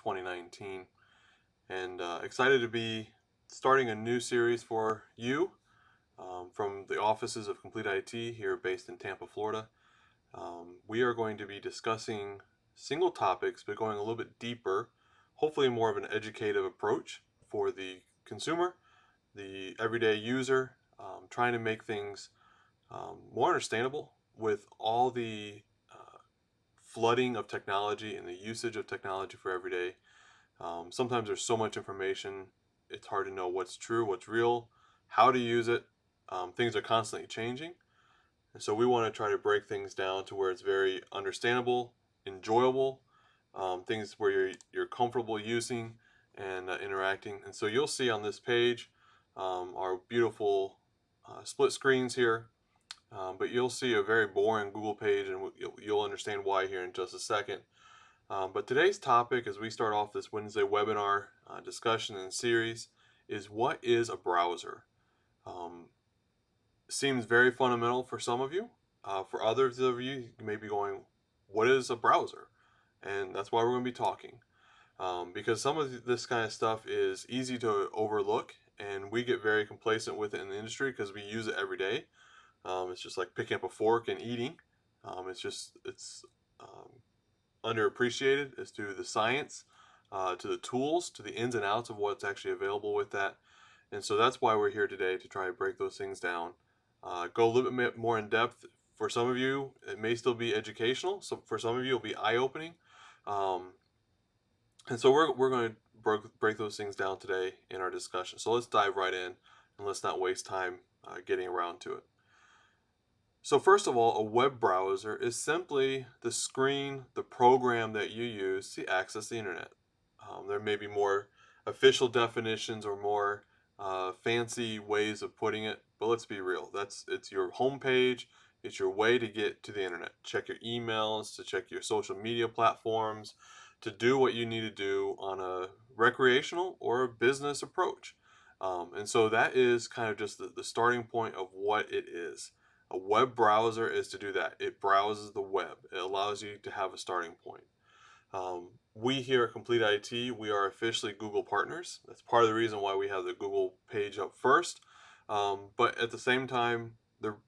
2019. And excited to be starting a new series for you from the offices of Complete IT here based in Tampa, Florida. We are going to be discussing single topics, but going a little bit deeper, hopefully more of an educative approach for the consumer, the everyday user, trying to make things more understandable with all the flooding of technology and the usage of technology for every day. Sometimes there's so much information, it's hard to know what's true, what's real, how to use it. Things are constantly changing. And so we want to try to break things down to where it's very understandable, enjoyable, things where you're comfortable using and interacting. And so you'll see on this page our beautiful split screens here. But you'll see a very boring Google page, and you'll understand why here in just a second. But today's topic, as we start off this Wednesday webinar discussion and series, is what is a browser? Um, Seems very fundamental for some of you. For others of you, you may be going, what is a browser? And that's why we're going to be talking. Because some of this kind of stuff is easy to overlook, and we get very complacent with it in the industry because we use it every day. It's just like picking up a fork and eating. It's um, underappreciated as to the science, to the tools, to the ins and outs of what's actually available with that. And so that's why we're here today to try to break those things down. Go a little bit more in depth. For some of you, it may still be educational. So for some of you, it'll be eye opening. Um, and so we're going to break those things down today in our discussion. So let's dive right in and let's not waste time getting around to it. So first of all, a web browser is simply the screen, the program that you use to access the internet. There may be more official definitions or more fancy ways of putting it, but let's be real. It's your home page. It's your way to get to the internet. Check your emails, to check your social media platforms, to do what you need to do on a recreational or a business approach. And so that is kind of just the starting point of what it is. A web browser is to do that. It browses the web. It allows you to have a starting point. We here at Complete IT, we are officially Google partners. That's part of the reason why we have the Google page up first. But at the same time,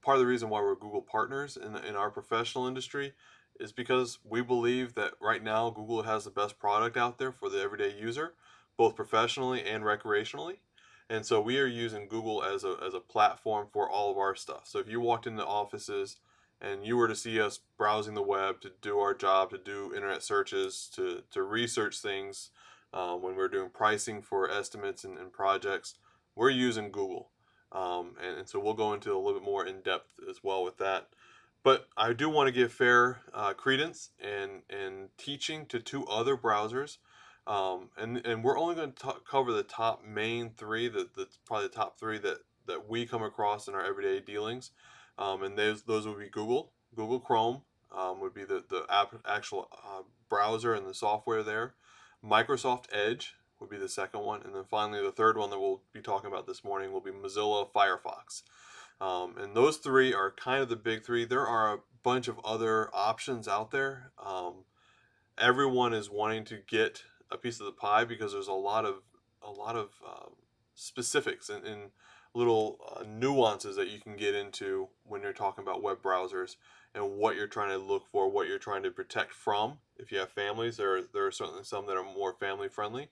part of the reason why we're Google partners in our professional industry is because we believe that right now Google has the best product out there for the everyday user, both professionally and recreationally. And so we are using Google as a platform for all of our stuff. So if you walked into offices and you were to see us browsing the web to do our job, to do internet searches, to research things, when we're doing pricing for estimates and projects, we're using Google. And so we'll go into a little bit more in depth as well with that. But I do want to give fair credence and teaching to two other browsers. And we're only going to cover the top main three, that's probably the top three that we come across in our everyday dealings. And those would be Google Chrome, would be the actual browser and the software there. Microsoft Edge would be the second one, and then finally the third one that we'll be talking about this morning will be Mozilla Firefox. And those three are kind of the big three. There are a bunch of other options out there. Everyone is wanting to get a piece of the pie because there's a lot of specifics and little nuances that you can get into when you're talking about web browsers and what you're trying to look for, what you're trying to protect from. If you have families, there are certainly some that are more family friendly.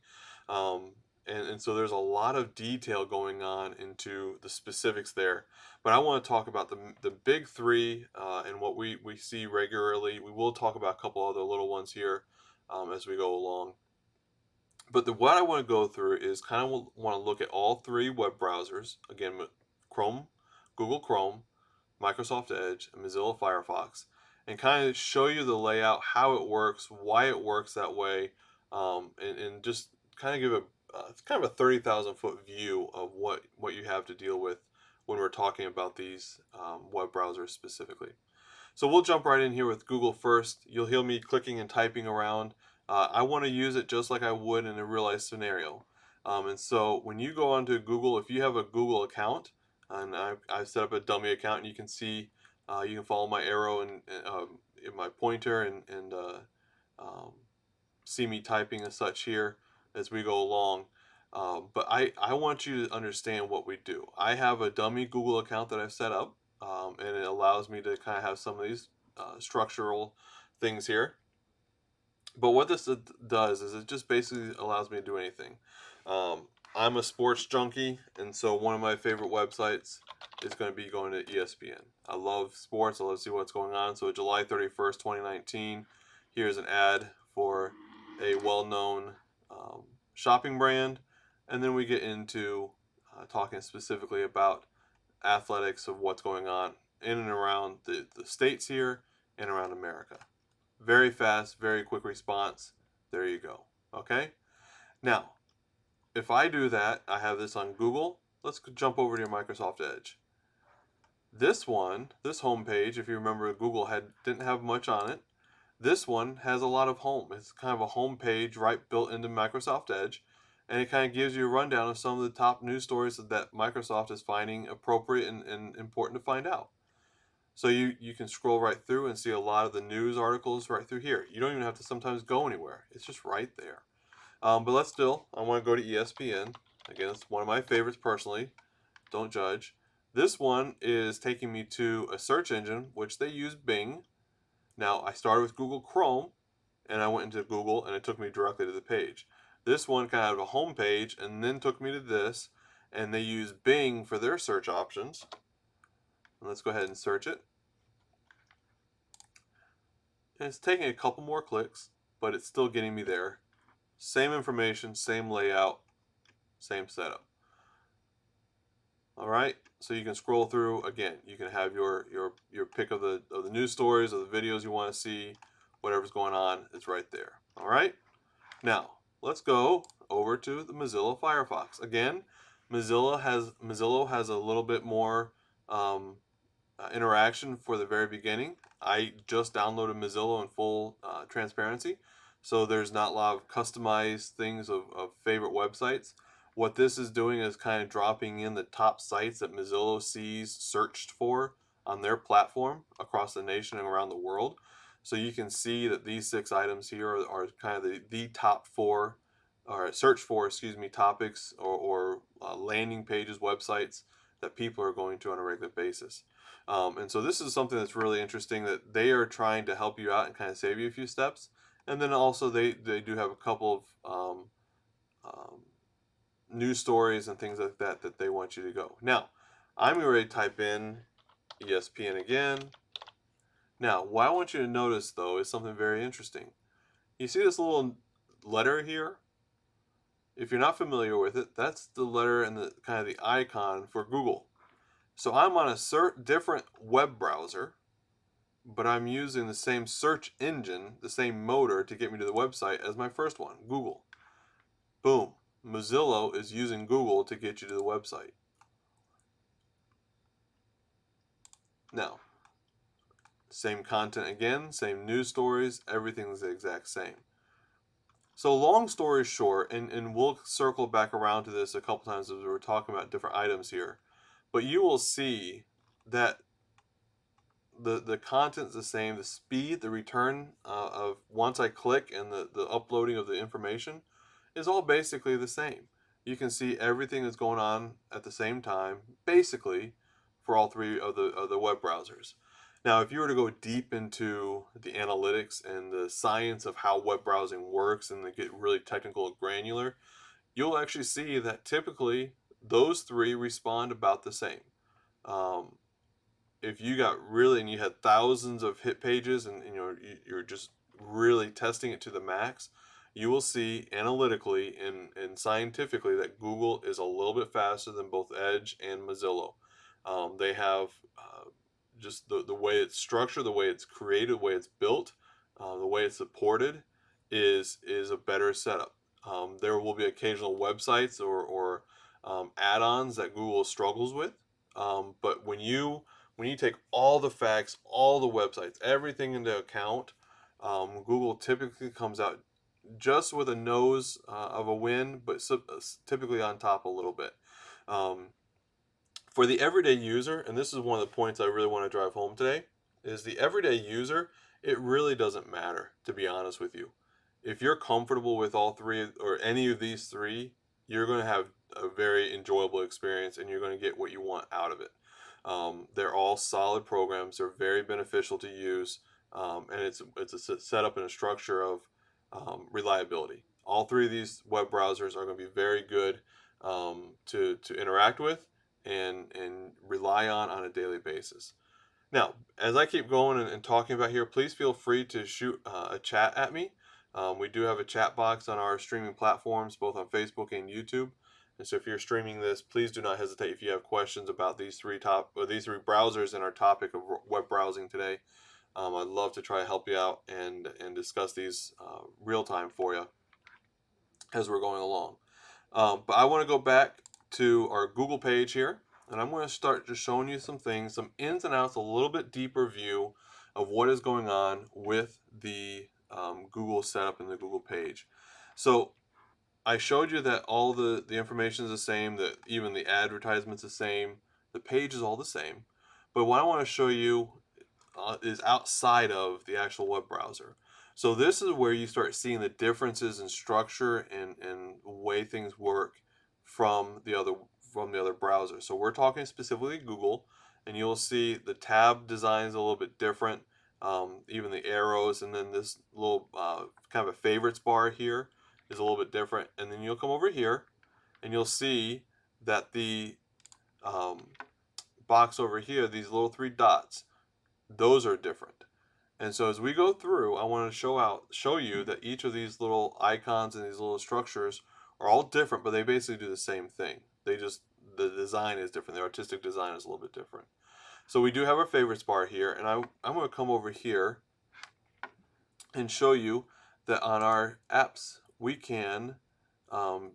Um, and so there's a lot of detail going on into the specifics there. But I want to talk about the big three and what we see regularly. We will talk about a couple other little ones here as we go along. But what I want to go through is kind of want to look at all three web browsers. Again, Chrome, Google Chrome, Microsoft Edge, and Mozilla Firefox, and kind of show you the layout, how it works, why it works that way, and just kind of give kind of a 30,000 foot view of what you have to deal with when we're talking about these web browsers specifically. So we'll jump right in here with Google first. You'll hear me clicking and typing around. I want to use it just like I would in a real life scenario. And so when you go onto Google, if you have a Google account, and I've set up a dummy account, and you can see, you can follow my arrow and in my pointer and um, see me typing and such here as we go along. But I want you to understand what we do. I have a dummy Google account that I've set up, and it allows me to kind of have some of these structural things here. But what this does is it just basically allows me to do anything. I'm a sports junkie, and so one of my favorite websites is going to be going to ESPN. I love sports. I love to see what's going on. So July 31st, 2019, here's an ad for a well-known shopping brand. And then we get into talking specifically about athletics of what's going on in and around the states here and around America. Very fast, very quick response. There you go. Okay? Now, if I do that, I have this on Google. Let's jump over to your Microsoft Edge. This one, this home page, if you remember, Google didn't have much on it. This one has a lot of home. It's kind of a home page right built into Microsoft Edge, and it kind of gives you a rundown of some of the top news stories that Microsoft is finding appropriate and important to find out. So you can scroll right through and see a lot of the news articles right through here. You don't even have to sometimes go anywhere. It's just right there. But I want to go to ESPN. Again, it's one of my favorites personally. Don't judge. This one is taking me to a search engine, which they use Bing. Now, I started with Google Chrome, and I went into Google, and it took me directly to the page. This one kind of had a home page, and then took me to this, and they use Bing for their search options. And let's go ahead and search it. And it's taking a couple more clicks, but it's still getting me there. Same information, same layout, same setup. All right, so you can scroll through. Again, you can have your pick of the news stories or the videos you want to see, whatever's going on. It's right there. All right. Now let's go over to the Mozilla Firefox. Again, Mozilla has a little bit more interaction for the very beginning. I just downloaded Mozilla in full transparency, so there's not a lot of customized things of favorite websites. What this is doing is kind of dropping in the top sites that Mozilla sees searched for on their platform across the nation and around the world. So you can see that these 6 items here are kind of the top 4, or search for, excuse me, topics or landing pages, websites that people are going to on a regular basis. And so this is something that's really interesting, that they are trying to help you out and kind of save you a few steps. And then also they do have a couple of news stories and things like that they want you to go. Now, I'm going to type in ESPN again. Now, what I want you to notice, though, is something very interesting. You see this little letter here? If you're not familiar with it, that's the letter and the kind of the icon for Google. So I'm on a different web browser, but I'm using the same search engine, the same motor to get me to the website as my first one, Google. Boom. Mozilla is using Google to get you to the website. Now, same content again, same news stories, everything's the exact same. So long story short, and we'll circle back around to this a couple times as we're talking about different items here, but you will see that the content's the same, the speed, the return of once I click, and the uploading of the information is all basically the same. You can see everything that's going on at the same time, basically, for all 3 of the web browsers. Now, if you were to go deep into the analytics and the science of how web browsing works and they get really technical and granular, you'll actually see that typically those 3 respond about the same. If you got really, and you had thousands of hit pages, and you're just really testing it to the max, you will see analytically and scientifically that Google is a little bit faster than both Edge and Mozilla. They have just the way it's structured, the way it's created, the way it's built, the way it's supported is a better setup. There will be occasional websites or add-ons that Google struggles with, but when you take all the facts, all the websites, everything into account, Google typically comes out just with a nose of a win, but typically on top a little bit. For the everyday user, and this is one of the points I really want to drive home today, is the everyday user, it really doesn't matter, to be honest with you. if you're comfortable with all three or any of these three, you're going to have a very enjoyable experience and you're going to get what you want out of it. They're all solid programs. They're very beneficial to use, and it's a setup and a structure of reliability. All three of these web browsers are going to be very good to interact with and rely on a daily basis. Now, as I keep going and talking about here, please feel free to shoot a chat at me. We do have a chat box on our streaming platforms, both on Facebook and YouTube. And so, if you're streaming this, please do not hesitate if you have questions about these three browsers and our topic of web browsing today. I'd love to try to help you out and discuss these real time for you as we're going along. But I want to go back to our Google page here, and I'm going to start just showing you some things, some ins and outs, a little bit deeper view of what is going on with the Google setup in the Google page. So I showed you that all the information is the same, that even the advertisement's the same, the page is all the same. But what I want to show you is outside of the actual web browser. So this is where you start seeing the differences in structure and way things work from the other browsers. So we're talking specifically Google, and you'll see the tab design is a little bit different. Even the arrows, and then this little kind of a favorites bar here is a little bit different. And then you'll come over here, and you'll see that the box over here, these little three dots, those are different. And so as we go through, I want to show you that each of these little icons and these little structures are all different, but they basically do the same thing. The design is different. The artistic design is a little bit different. So we do have our favorites bar here, and I'm going to come over here and show you that on our apps we can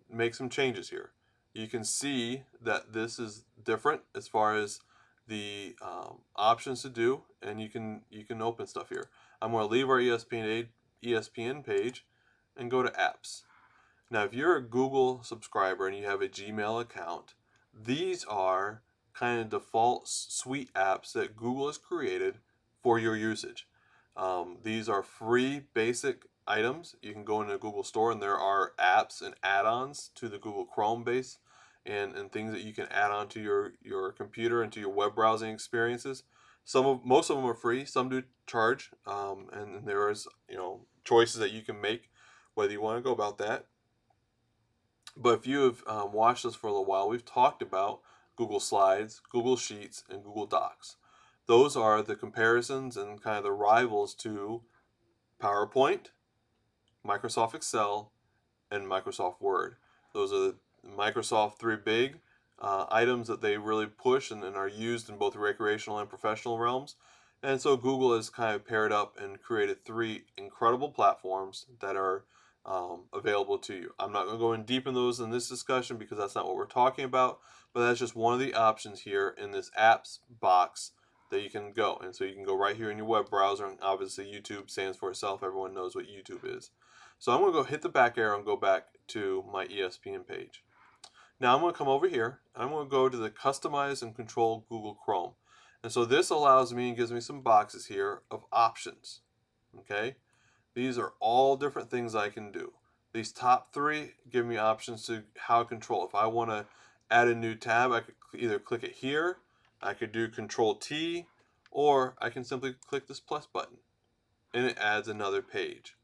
make some changes here. You can see that this is different as far as the options to do, and you can open stuff here. I'm going to leave our ESPN page and go to apps. Now, if you're a Google subscriber and you have a Gmail account, these are kind of default suite apps that Google has created for your usage. These are free basic items. You can go into the Google Store and there are apps and add-ons to the Google Chrome base and things that you can add on to your computer and to your web browsing experiences. Most of them are free. Some do charge, and there is choices that you can make whether you want to go about that. But if you have watched us for a little while, we've talked about Google Slides, Google Sheets, and Google Docs. Those are the comparisons and kind of the rivals to PowerPoint, Microsoft Excel, and Microsoft Word. Those are the Microsoft three big items that they really push and are used in both recreational and professional realms. And so Google has kind of paired up and created three incredible platforms that are available to you. I'm not going to go in deep in those in this discussion because that's not what we're talking about, but that's just one of the options here in this apps box that you can go. And so you can go right here in your web browser, and obviously YouTube stands for itself. Everyone knows what YouTube is. So I'm going to go hit the back arrow and go back to my ESPN page. Now I'm going to come over here and I'm going to go to the Customize and Control Google Chrome. And so this allows me and gives me some boxes here of options. Okay? These are all different things I can do. These top three give me options to how to control. If I want to add a new tab, I could either click it here, I could do Control T, or I can simply click this plus button and it adds another page.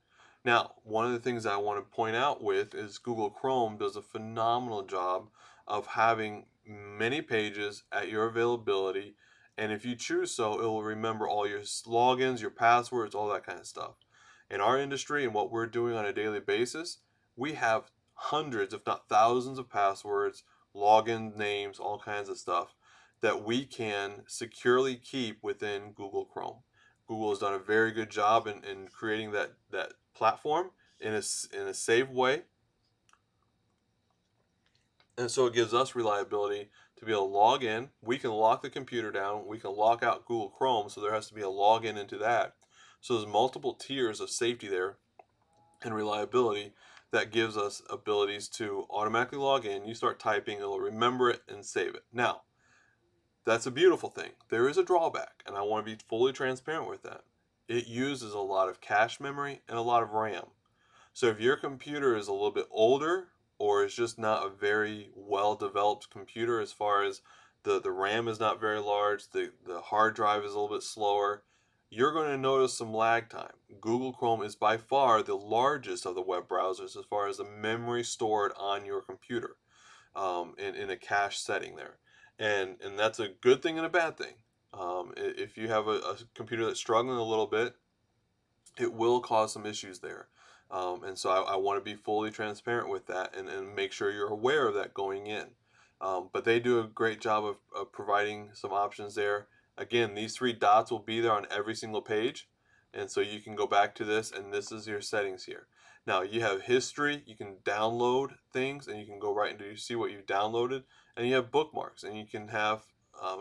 Now, one of the things I want to point out with is Google Chrome does a phenomenal job of having many pages at your availability, and if you choose so, it will remember all your logins, your passwords, all that kind of stuff. In our industry and what we're doing on a daily basis, we have hundreds, if not thousands, of passwords, login names, all kinds of stuff that we can securely keep within Google Chrome. Google has done a very good job in creating that platform in a safe way. And so it gives us reliability to be able to log in. We can lock the computer down. We can lock out Google Chrome, so there has to be a login into that. So there's multiple tiers of safety there and reliability that gives us abilities to automatically log in. You start typing, it'll remember it and save it. Now, that's a beautiful thing. There is a drawback, and I want to be fully transparent with that. It uses a lot of cache memory and a lot of RAM. So if your computer is a little bit older or is just not a very well developed computer as far as the RAM is not very large, the hard drive is a little bit slower, you're going to notice some lag time. Google Chrome is by far the largest of the web browsers as far as the memory stored on your computer, in a cache setting there. And that's a good thing and a bad thing. If you have a computer that's struggling a little bit, it will cause some issues there. And so I want to be fully transparent with that and make sure you're aware of that going in. But they do a great job of providing some options there. Again, these three dots will be there on every single page. And so you can go back to this, and this is your settings here. Now you have history, you can download things, and you can go right into you see what you've downloaded, and you have bookmarks, and you can have,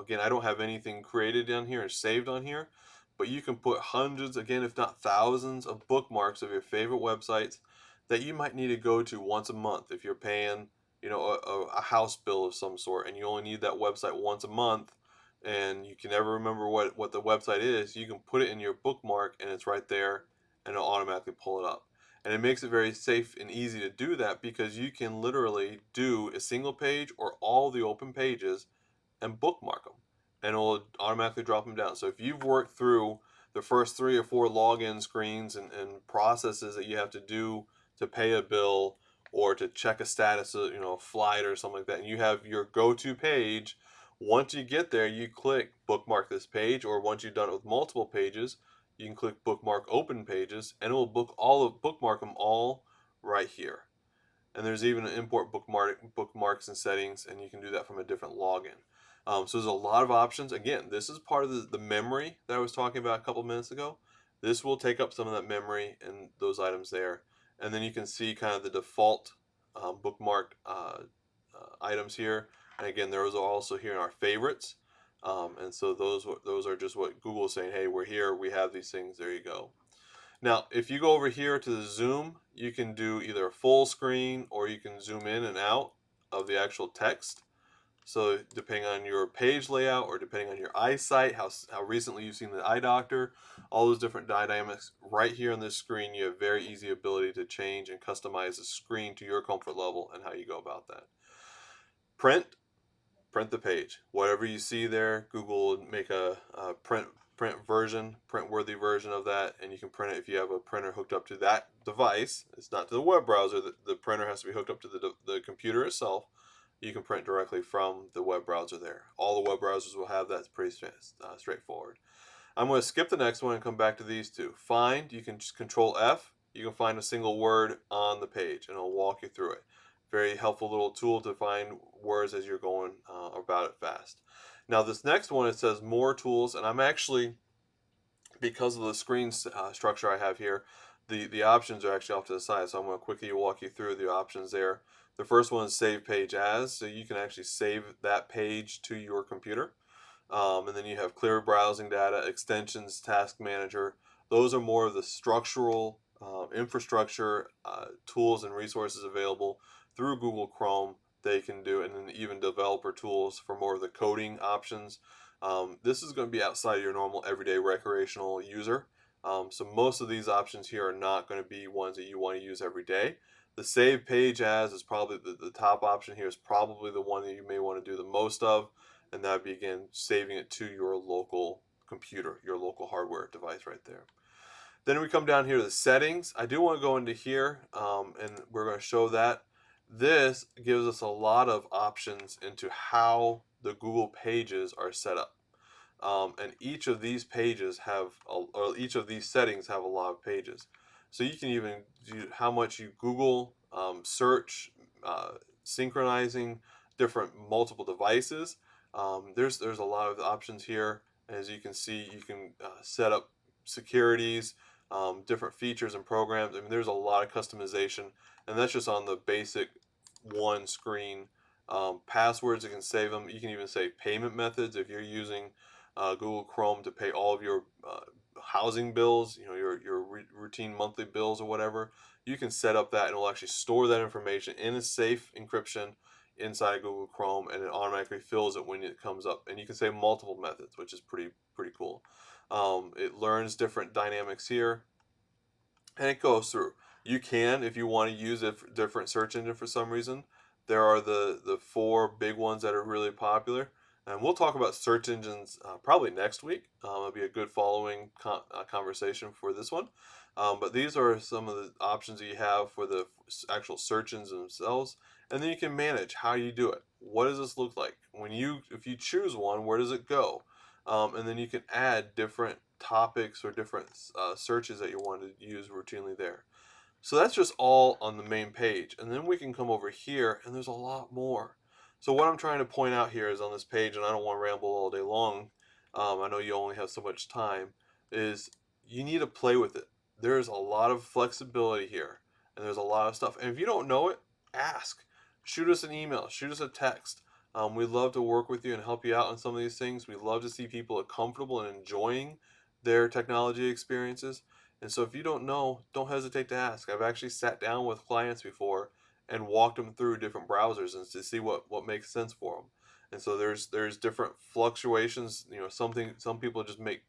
again, I don't have anything created down here and saved on here, but you can put hundreds, again, if not thousands, of bookmarks of your favorite websites that you might need to go to once a month if you're paying, a house bill of some sort, and you only need that website once a month, and you can never remember what the website is. You can put it in your bookmark, and it's right there, and it'll automatically pull it up. And it makes it very safe and easy to do that because you can literally do a single page or all the open pages and bookmark them, and it'll automatically drop them down. So if you've worked through the first 3 or 4 login screens and processes that you have to do to pay a bill or to check a status of, a flight or something like that, and you have your go-to page, once you get there, you click bookmark this page, or once you've done it with multiple pages, you can click bookmark open pages, and it will bookmark them all right here. And there's even an import bookmarks and settings, and you can do that from a different login. So there's a lot of options. Again, this is part of the memory that I was talking about a couple minutes ago. This will take up some of that memory and those items there. And then you can see kind of the default bookmarked items here. And again, those are also here in our favorites. And so those are just what Google is saying, hey, we're here, we have these things, there you go. Now, if you go over here to the zoom, you can do either a full screen or you can zoom in and out of the actual text. So depending on your page layout or depending on your eyesight, how recently you've seen the eye doctor, all those different dynamics right here on this screen, you have very easy ability to change and customize the screen to your comfort level and how you go about that. Print the page. Whatever you see there, Google will make a print worthy version of that, and you can print it if you have a printer hooked up to that device. It's not to the web browser. The printer has to be hooked up to the computer itself. You can print directly from the web browser there. All the web browsers will have that. It's pretty straightforward. I'm going to skip the next one and come back to these two. Find, you can just control F. You can find a single word on the page, and it'll walk you through it. Very helpful little tool to find words as you're going about it fast. Now this next one, it says more tools, and I'm actually, because of the screen structure I have here, the options are actually off to the side, so I'm going to quickly walk you through the options there. The first one is save page as, so you can actually save that page to your computer. And then you have clear browsing data, extensions, task manager. Those are more of the structural infrastructure tools and resources available through Google Chrome they can do, and then even developer tools for more of the coding options. This is going to be outside of your normal everyday recreational user. So most of these options here are not going to be ones that you want to use every day. The save page as is probably the top option here, is probably the one that you may want to do the most of, and that would be, again, saving it to your local computer, your local hardware device right there. Then we come down here to the settings. I do want to go into here, and we're going to show that. This gives us a lot of options into how the Google pages are set up. And each of these pages have, or each of these settings have a lot of pages. So you can even do how much you Google, search, synchronizing different multiple devices. There's a lot of options here. As you can see, you can set up securities, different features and programs. I mean, there's a lot of customization, and that's just on the basic one screen. Passwords, you can save them. You can even save payment methods if you're using Google Chrome to pay all of your housing bills, your routine monthly bills or whatever. You can set up that, and it will actually store that information in a safe encryption inside Google Chrome, and it automatically fills it when it comes up. And you can save multiple methods, which is pretty cool. It learns different dynamics here, and it goes through. You can, if you want to use a different search engine for some reason. There are the four big ones that are really popular, and we'll talk about search engines probably next week. It'll be a good following conversation for this one. But these are some of the options that you have for the actual search engines themselves, and then you can manage how you do it. What does this look like when if you choose one? Where does it go? And then you can add different topics or different searches that you want to use routinely there. So that's just all on the main page. And then we can come over here and there's a lot more. So what I'm trying to point out here is on this page, and I don't want to ramble all day long. I know you only have so much time, is you need to play with it. There's a lot of flexibility here and there's a lot of stuff. And if you don't know it, ask. Shoot us an email, shoot us a text. We'd love to work with you and help you out on some of these things. We love to see people are comfortable and enjoying their technology experiences. And so if you don't know, don't hesitate to ask. I've actually sat down with clients before and walked them through different browsers and to see what makes sense for them. And so there's different fluctuations. Some people just make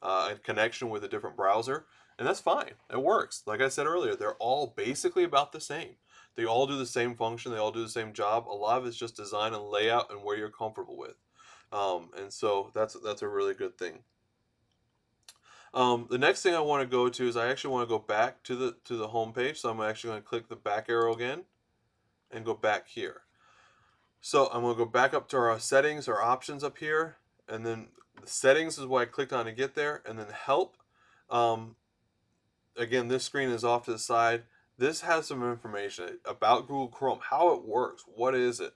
a connection with a different browser, and that's fine. It works. Like I said earlier, they're all basically about the same. They all do the same function. They all do the same job. A lot of it's just design and layout and where you're comfortable with. And so that's a really good thing. The next thing I want to go to is I actually want to go back to the home page. So I'm actually going to click the back arrow again and go back here. So I'm going to go back up to our settings, our options up here, and then the settings is what I clicked on to get there, and then help. Um, Again, this screen is off to the side. This has some information about Google Chrome, how it works, what is it,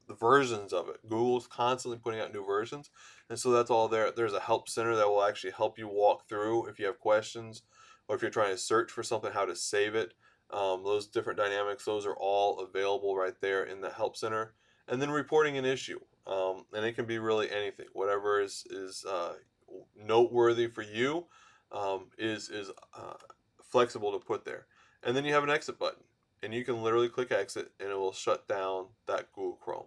the versions of it. Google's constantly putting out new versions, and so that's all there. There's a help center that will actually help you walk through if you have questions, or if you're trying to search for something, how to save it. Those different dynamics, those are all available right there in the help center. And then reporting an issue, and it can be really anything, whatever is noteworthy for you, is flexible to put there. And then you have an exit button, and you can literally click exit and it will shut down that Google Chrome.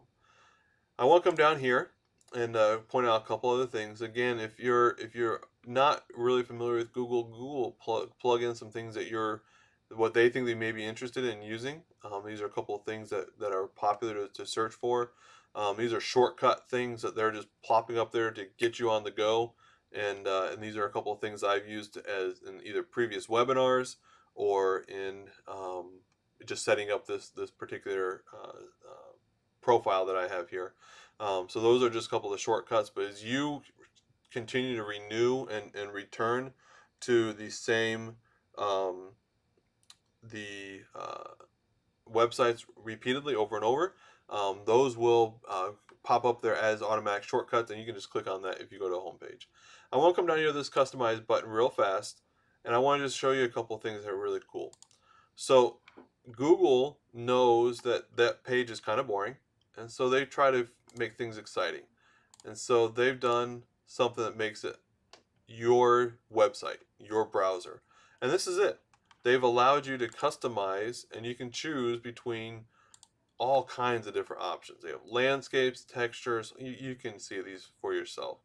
I want to come down here and point out a couple other things. Again, if you're not really familiar with Google plug in some things that what they think they may be interested in using. These are a couple of things that are popular to search for. These are shortcut things that they're just plopping up there to get you on the go. And these are a couple of things I've used as in either previous webinars or in just setting up this particular profile that I have here. So those are just a couple of shortcuts. But as you continue to renew and return to the same websites repeatedly over and over, those will pop up there as automatic shortcuts, and you can just click on that if you go to a home page. I want to come down here to this customize button real fast, and I want to just show you a couple of things that are really cool. So Google knows that page is kind of boring, and so they try to make things exciting. And so they've done something that makes it your website, your browser. And this is it. They've allowed you to customize, and you can choose between all kinds of different options. They have landscapes, textures. You can see these for yourself.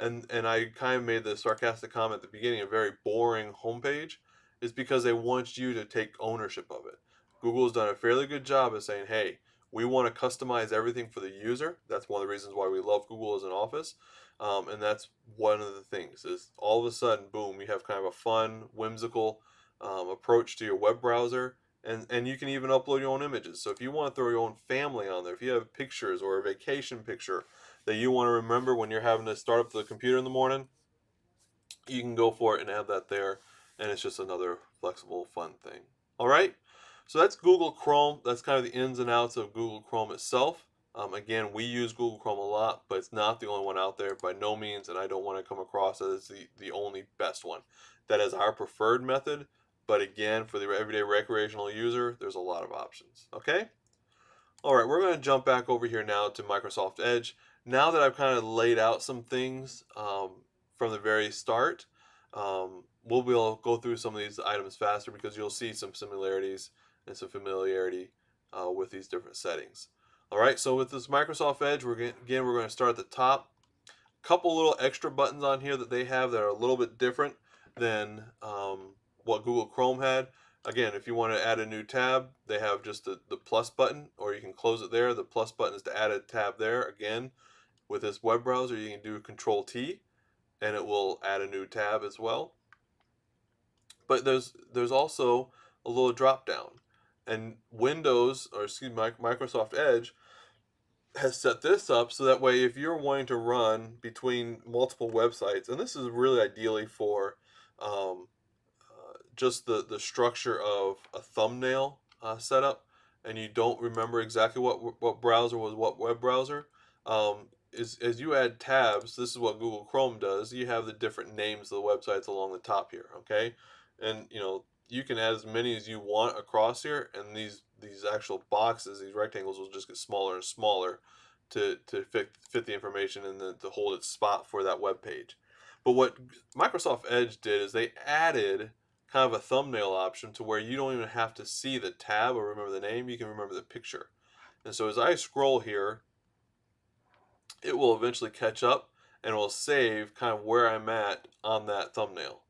And I kind of made the sarcastic comment at the beginning, a very boring homepage, is because they want you to take ownership of it. Google's done a fairly good job of saying, hey, we want to customize everything for the user. That's one of the reasons why we love Google as an office. And that's one of the things is all of a sudden, boom, you have kind of a fun, whimsical approach to your web browser. And you can even upload your own images. So if you want to throw your own family on there, if you have pictures or a vacation picture that you want to remember when you're having to start up the computer in the morning, you can go for it and have that there. And it's just another flexible, fun thing. All right. So that's Google Chrome. That's kind of the ins and outs of Google Chrome itself. Again, we use Google Chrome a lot, but it's not the only one out there by no means. And I don't want to come across as the only best one. That is our preferred method. But again, for the everyday recreational user, there's a lot of options. Okay? All right, we're going to jump back over here now to Microsoft Edge. Now that I've kind of laid out some things from the very start, we'll be able to go through some of these items faster because you'll see some similarities and some familiarity with these different settings. All right, so with this Microsoft Edge, we're going to start at the top. Couple little extra buttons on here that they have that are a little bit different than what Google Chrome had. again, if you want to add a new tab, they have just the plus button, or you can close it there. The plus button is to add a tab there. Again, with this web browser, you can do Control T, and it will add a new tab as well. But there's also a little drop down, and Windows, or excuse me, Microsoft Edge has set this up so that way if you're wanting to run between multiple websites, and this is really ideally for um, just the structure of a thumbnail setup, and you don't remember exactly what browser was what web browser, is as you add tabs, this is what Google Chrome does. You have the different names of the websites along the top here, okay, and you can add as many as you want across here, and these actual boxes, these rectangles, will just get smaller and smaller to fit the information and then to hold its spot for that web page. But what Microsoft Edge did is they added kind of a thumbnail option to where you don't even have to see the tab or remember the name, you can remember the picture. And so as I scroll here, it will eventually catch up and will save kind of where I'm at on that thumbnail.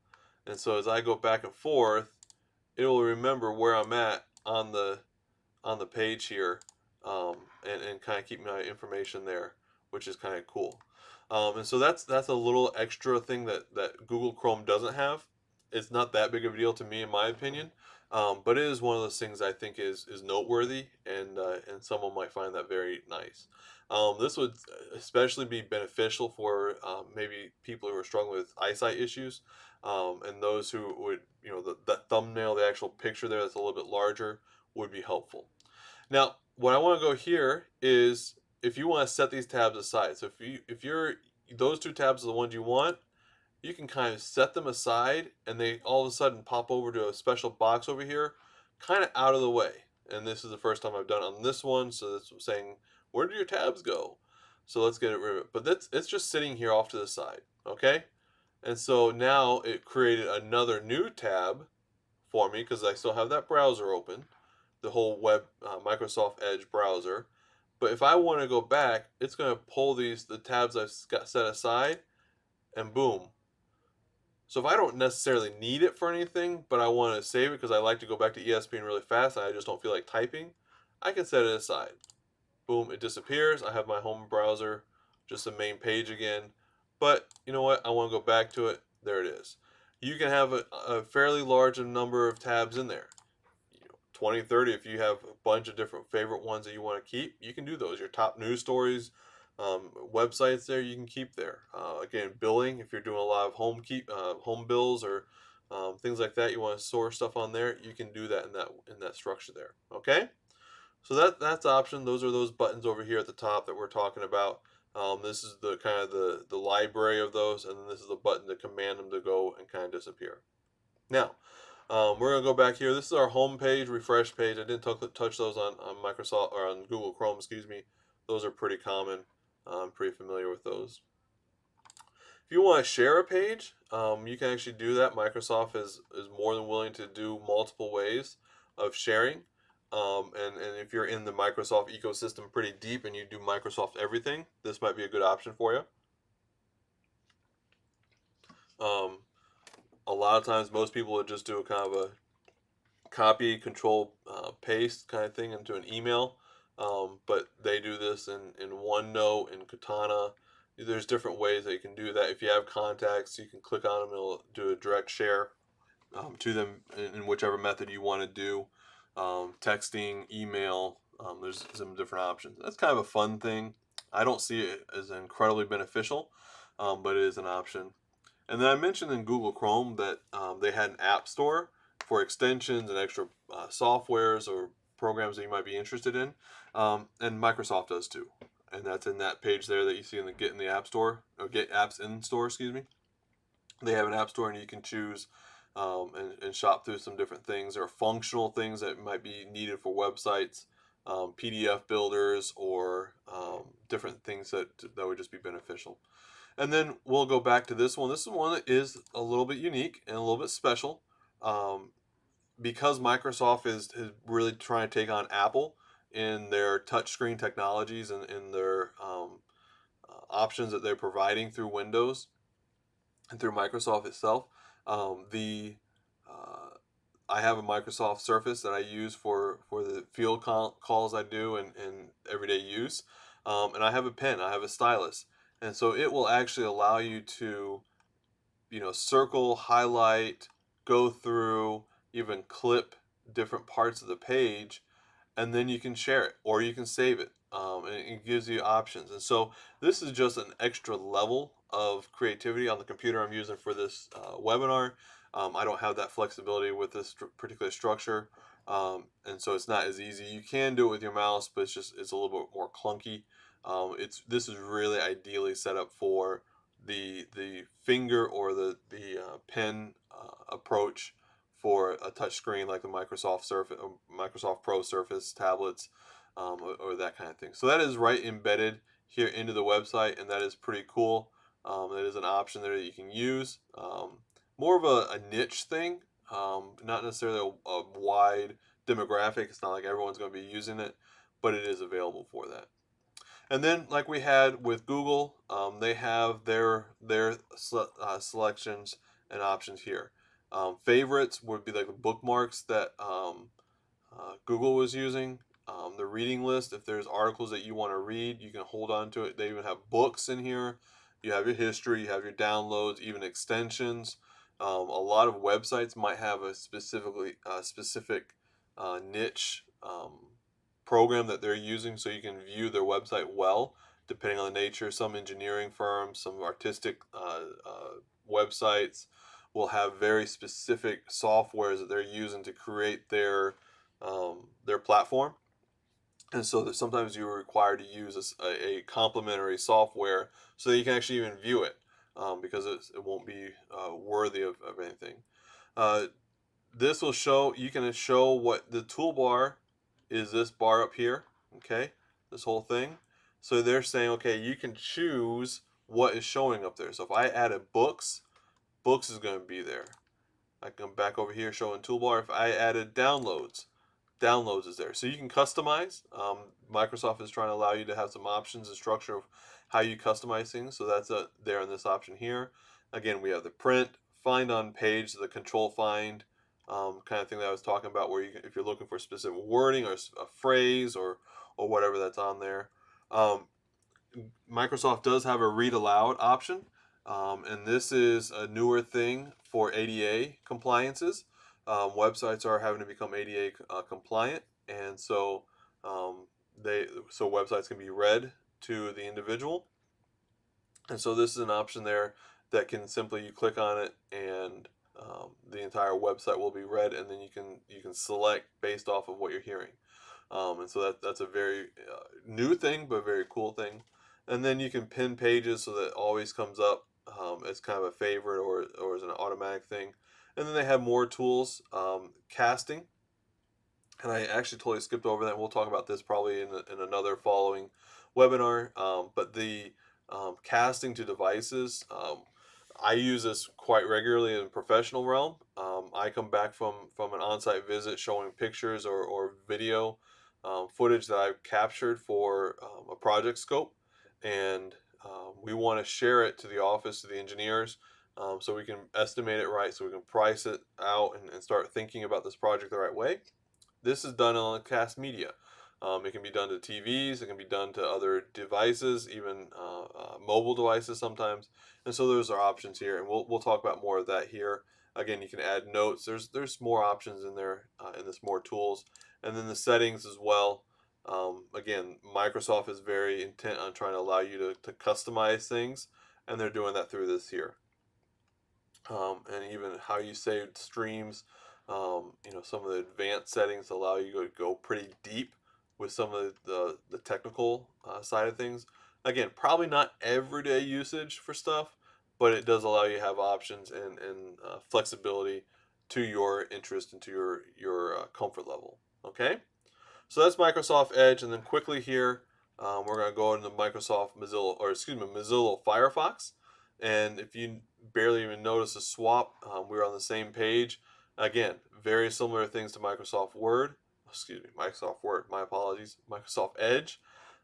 And so as I go back and forth, it will remember where I'm at on the page here, and kind of keep my information there, which is kind of cool. And so that's a little extra thing that Google Chrome doesn't have. It's not that big of a deal to me, in my opinion, but it is one of those things I think is noteworthy, and someone might find that very nice. This would especially be beneficial for maybe people who are struggling with eyesight issues, and those who would, the thumbnail, the actual picture there that's a little bit larger would be helpful. Now, what I want to go here is if you want to set these tabs aside. So if you're those two tabs are the ones you want, you can kind of set them aside, and they all of a sudden pop over to a special box over here, kind of out of the way. And this is the first time I've done it on this one, so that's saying, where do your tabs go? So let's get it rid of it. But it's just sitting here off to the side, okay? And so now it created another new tab for me because I still have that browser open, the whole web Microsoft Edge browser. But if I want to go back, it's going to pull the tabs I've got set aside, and boom. So if I don't necessarily need it for anything, but I want to save it because I like to go back to ESPN really fast and I just don't feel like typing, I can set it aside. Boom, it disappears. I have my home browser, just the main page again. But you know what? I want to go back to it. There it is. You can have a fairly large number of tabs in there. 20, 30. If you have a bunch of different favorite ones that you want to keep, you can do those. Your top news stories, websites there, you can keep there. Again, billing, if you're doing a lot of home bills or things like that, you want to store stuff on there, you can do that in that structure there. Okay, so that's option. Those are those buttons over here at the top that we're talking about. This is the kind of the library of those, and then this is the button to command them to go and kind of disappear. Now, we're gonna go back here. This is our home page, refresh page. I didn't touch those on Microsoft or on Google Chrome, excuse me. Those are pretty common. I'm pretty familiar with those. If you want to share a page, you can actually do that. Microsoft is more than willing to do multiple ways of sharing. And if you're in the Microsoft ecosystem pretty deep and you do Microsoft everything, this might be a good option for you. Um, a lot of times, most people would just do a kind of a copy, control, paste kind of thing into an email. But they do this in OneNote and Katana. There's different ways that you can do that. If you have contacts, you can click on them. It'll do a direct share to them in whichever method you want to do. Texting, email. There's some different options. That's kind of a fun thing. I don't see it as incredibly beneficial, but it is an option. And then I mentioned in Google Chrome that they had an app store for extensions and extra softwares or programs that you might be interested in. And Microsoft does too. And that's in that page there that you see in the Get in the App Store, or Get Apps in Store, excuse me. They have an app store and you can choose and shop through some different things. There are functional things that might be needed for websites, PDF builders, or different things that would just be beneficial. And then we'll go back to this one. This is one that is a little bit unique and a little bit special, because Microsoft is really trying to take on Apple in their touchscreen technologies and in their options that they're providing through Windows and through Microsoft itself. The I have a Microsoft Surface that I use for the field calls I do in everyday use, and I have a pen, I have a stylus, and so it will actually allow you to, circle, highlight, go through, even clip different parts of the page, and then you can share it or you can save it. And it gives you options. And so this is just an extra level of creativity on the computer I'm using for this webinar. I don't have that flexibility with this particular structure. And so it's not as easy. You can do it with your mouse, but it's a little bit more clunky. This is really ideally set up for the finger or the pen approach for a touch screen like the Microsoft Surface, Microsoft Pro Surface tablets, or that kind of thing. So that is right embedded here into the website, and that is pretty cool. That is an option there that you can use. More of a niche thing, not necessarily a wide demographic. It's not like everyone's going to be using it, but it is available for that. And then, like we had with Google, they have their selections and options here. Favorites would be like the bookmarks that Google was using. The reading list, if there's articles that you want to read, you can hold on to it. They even have books in here. You have your history, you have your downloads, even extensions. A lot of websites might have a specific niche program that they're using, so you can view their website well, depending on the nature. Some engineering firms, some artistic websites will have very specific softwares that they're using to create their platform, and so that sometimes you're required to use a complementary software so that you can actually even view it, because it won't be worthy of anything. Uh, this will show, you can show what the toolbar is, this bar up here, okay, this whole thing. So they're saying, okay, you can choose what is showing up there. So if I added books is going to be there. I come back over here showing toolbar. If I added downloads is there. So you can customize. Microsoft is trying to allow you to have some options and structure of how you customize things. So that's there in this option here. Again, we have the print, find on page, the control find kind of thing that I was talking about, where if you're looking for specific wording or a phrase or whatever that's on there. Um, Microsoft does have a read aloud option, and this is a newer thing for ADA compliances. Websites are having to become ADA compliant, and so websites can be read to the individual, and so this is an option there that can simply, you click on it and the entire website will be read, and then you can select based off of what you're hearing. And so that's a very new thing, but very cool thing. And then you can pin pages so that it always comes up as kind of a favorite or as an automatic thing. And then they have more tools, casting. And I actually totally skipped over that. We'll talk about this probably in another following webinar. But the casting to devices, I use this quite regularly in the professional realm. I come back from an on-site visit showing pictures or video footage that I've captured for a project scope, and we want to share it to the office, to the engineers, so we can estimate it right, so we can price it out and start thinking about this project the right way. This is done on cast media. It can be done to TVs, it can be done to other devices, even mobile devices sometimes. And so those are options here, and we'll talk about more of that here. Again, you can add notes. There's more options in there, and there's more tools, and then the settings as well. Again, Microsoft is very intent on trying to allow you to customize things, and they're doing that through this here. And even how you save streams. Some of the advanced settings allow you to go pretty deep with some of the technical side of things. Again, probably not everyday usage for stuff, but it does allow you to have options and flexibility to your interest and to your comfort level. Okay, so that's Microsoft Edge, and then quickly here, we're going to go into Mozilla Firefox. And if you barely even notice a swap, we're on the same page. Again, very similar things to Microsoft Word. Microsoft Word. My apologies. Microsoft Edge.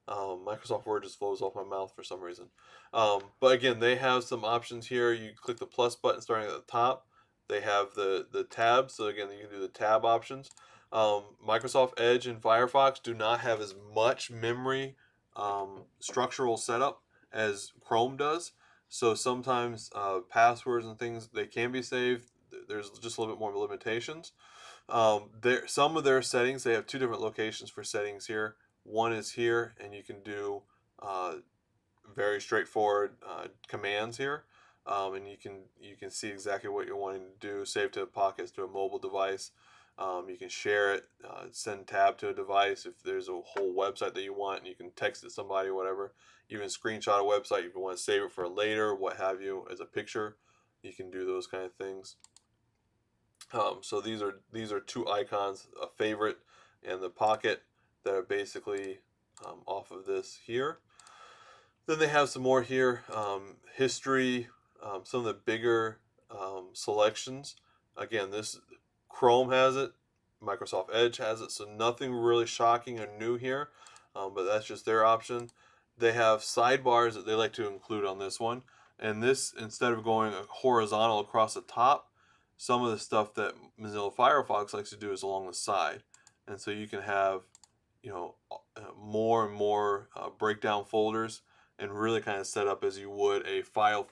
Microsoft Word just flows off my mouth for some reason. But again, they have some options here. You click the plus button starting at the top. They have the tabs. So again, you can do the tab options. Microsoft Edge and Firefox do not have as much memory structural setup as Chrome does. So sometimes passwords and things they can be saved. There's just a little bit more limitations. There, some of their settings, they have two different locations for settings here. One is here, and you can do uh, very straightforward commands here, and you can see exactly what you're wanting to do. Save to Pockets to a mobile device. You can share it, send tab to a device if there's a whole website that you want, and you can text it to somebody, whatever. Even screenshot a website if you want to save it for later, what have you, as a picture. You can do those kind of things. So these are two icons, a favorite and the pocket, that are basically off of this here. Then they have some more here, history, some of the bigger selections. Again, this Chrome has it, Microsoft Edge has it, so nothing really shocking or new here, but that's just their option. They have sidebars that they like to include on this one, and this, instead of going horizontal across the top, some of the stuff that Mozilla Firefox likes to do is along the side, and so you can have, more and more breakdown folders, and really kind of set up as you would a file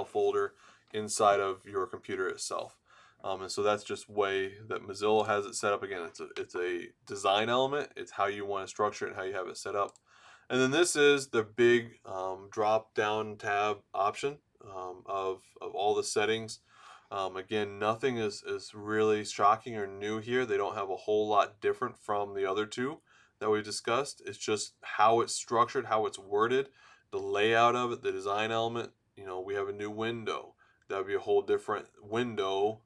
folder inside of your computer itself. And so that's just way that Mozilla has it set up. Again, it's a design element. It's how you want to structure it and how you have it set up. And then this is the big drop down tab option of all the settings. Again, nothing is really shocking or new here. They don't have a whole lot different from the other two that we discussed. It's just how it's structured, how it's worded, the layout of it, the design element. We have a new window. That would be a whole different window.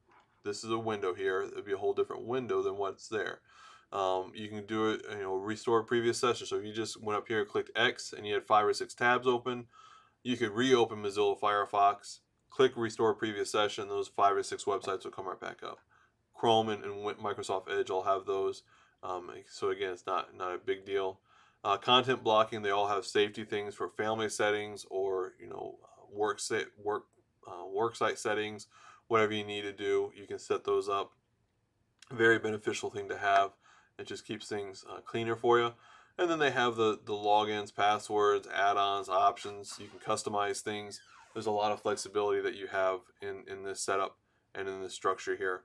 This is a window here. It would be a whole different window than what's there. You can do it, restore previous session. So if you just went up here, clicked X, and you had 5 or 6 tabs open, you could reopen Mozilla Firefox, click restore previous session. Those 5 or 6 websites will come right back up. Chrome and Microsoft Edge all have those. So again, it's not a big deal. Content blocking, they all have safety things for family settings, or work site settings. Whatever you need to do, you can set those up. Very beneficial thing to have. It just keeps things cleaner for you. And then they have the logins, passwords, add-ons, options. You can customize things. There's a lot of flexibility that you have in this setup and in this structure here.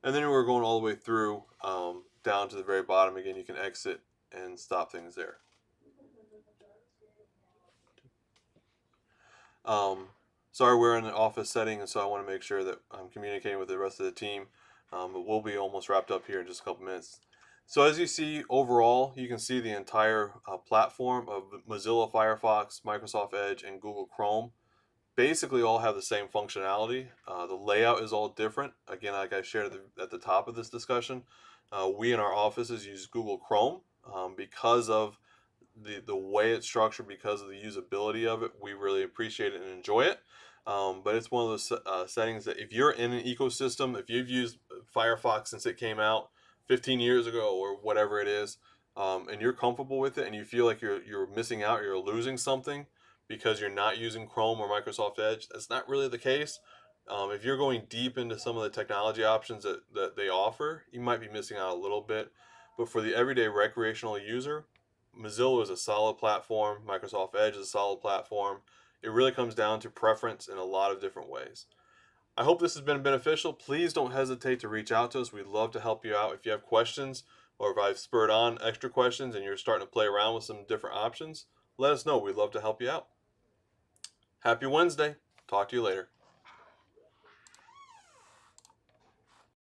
And then we're going all the way through down to the very bottom. Again, you can exit and stop things there. Sorry, we're in an office setting, and so I want to make sure that I'm communicating with the rest of the team. But we'll be almost wrapped up here in just a couple minutes. So as you see, overall, you can see the entire platform of Mozilla Firefox, Microsoft Edge, and Google Chrome basically all have the same functionality. The layout is all different. Again, like I shared at the top of this discussion, we in our offices use Google Chrome because of the way it's structured, because of the usability of it. We really appreciate it and enjoy it. But it's one of those settings that if you're in an ecosystem, if you've used Firefox since it came out 15 years ago or whatever it is, and you're comfortable with it, and you feel like you're missing out, you're losing something because you're not using Chrome or Microsoft Edge, that's not really the case. If you're going deep into some of the technology options that they offer, you might be missing out a little bit. But for the everyday recreational user, Mozilla is a solid platform. Microsoft Edge is a solid platform. It really comes down to preference in a lot of different ways. I hope this has been beneficial. Please don't hesitate to reach out to us. We'd love to help you out. If you have questions, or if I've spurred on extra questions and you're starting to play around with some different options, let us know. We'd love to help you out. Happy Wednesday. Talk to you later.